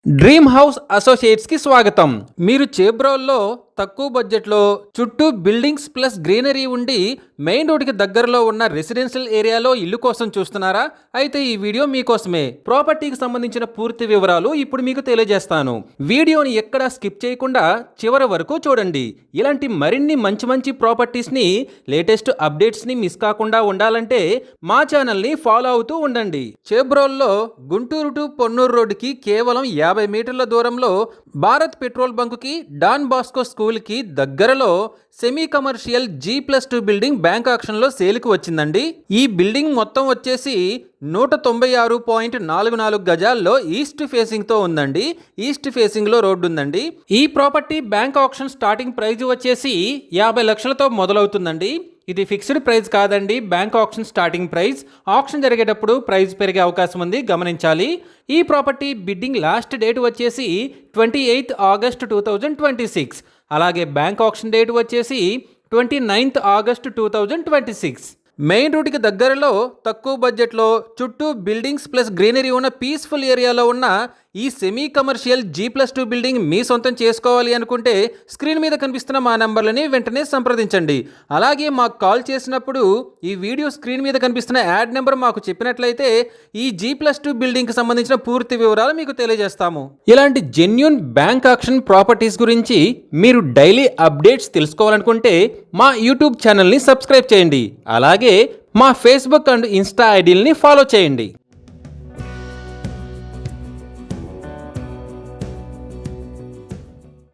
Dream house associates కి స్వాగతం. మీరు చేబ్రోల్లో తక్కువ బడ్జెట్లో చుట్టూ బిల్డింగ్స్ ప్లస్ గ్రీనరీ ఉండి మెయిన్ రోడ్డుకి దగ్గరలో ఉన్న రెసిడెన్షియల్ ఏరియాలో ఇల్లు కోసం చూస్తున్నారా? అయితే ఈ వీడియో మీకోసమే. ప్రాపర్టీకి సంబంధించిన పూర్తి వివరాలు ఇప్పుడు మీకు తెలియజేస్తాను. వీడియోని ఎక్కడా స్కిప్ చేయకుండా చివరి వరకు చూడండి. ఇలాంటి మరిన్ని మంచి మంచి ప్రాపర్టీస్ని లేటెస్ట్ అప్డేట్స్ని మిస్ కాకుండా ఉండాలంటే మా ఛానల్ని ఫాలో అవుతూ ఉండండి. చేబ్రోల్లో గుంటూరు టు పొన్నూరు రోడ్డుకి కేవలం 50 మీటర్ల దూరంలో భారత్ పెట్రోల్ బంకుకి డాన్ బాస్కో స్కూల్కి దగ్గరలో semi commercial G+2 building bank ఆక్షన్లో సేల్కి వచ్చిందండి. ఈ బిల్డింగ్ మొత్తం వచ్చేసి 196.44 గజాల్లో ఈస్ట్ ఫేసింగ్తో ఉందండి. ఈస్ట్ ఫేసింగ్లో రోడ్డు ఉందండి. ఈ property bank auction starting price వచ్చేసి 50 లక్షలతో మొదలవుతుందండి. ఇది ఫిక్స్డ్ ప్రైస్ కాదండి, bank auction starting price. Auction జరిగేటప్పుడు ప్రైస్ పెరిగే అవకాశం ఉంది, గమనించాలి. ఈ ప్రాపర్టీ బిడ్డింగ్ లాస్ట్ డేట్ వచ్చేసి 28 ఆగస్ట్ 2026. అలాగే బ్యాంక్ ఆక్షన్ డేట్ వచ్చేసి 29 ఆగస్ట్ 2026. మెయిన్ రోడ్డుకి దగ్గరలో తక్కువ బడ్జెట్లో చుట్టూ బిల్డింగ్స్ ప్లస్ గ్రీనరీ ఉన్న పీస్ఫుల్ ఏరియాలో ఉన్న ఈ సెమీ కమర్షియల్ G+2 బిల్డింగ్ మీ సొంతం చేసుకోవాలి అనుకుంటే స్క్రీన్ మీద కనిపిస్తున్న మా నంబర్లని వెంటనే సంప్రదించండి. అలాగే మాకు కాల్ చేసినప్పుడు ఈ వీడియో స్క్రీన్ మీద కనిపిస్తున్న యాడ్ నెంబర్ మాకు చెప్పినట్లయితే ఈ G+2 బిల్డింగ్కి సంబంధించిన పూర్తి వివరాలు మీకు తెలియజేస్తాము. ఇలాంటి జెన్యూన్ బ్యాంక్ ఆక్షన్ ప్రాపర్టీస్ గురించి మీరు డైలీ అప్డేట్స్ తెలుసుకోవాలనుకుంటే మా యూట్యూబ్ ఛానల్ని సబ్స్క్రైబ్ చేయండి. అలాగే మా ఫేస్బుక్ అండ్ ఇన్స్టా ఐడీలని ఫాలో చేయండి.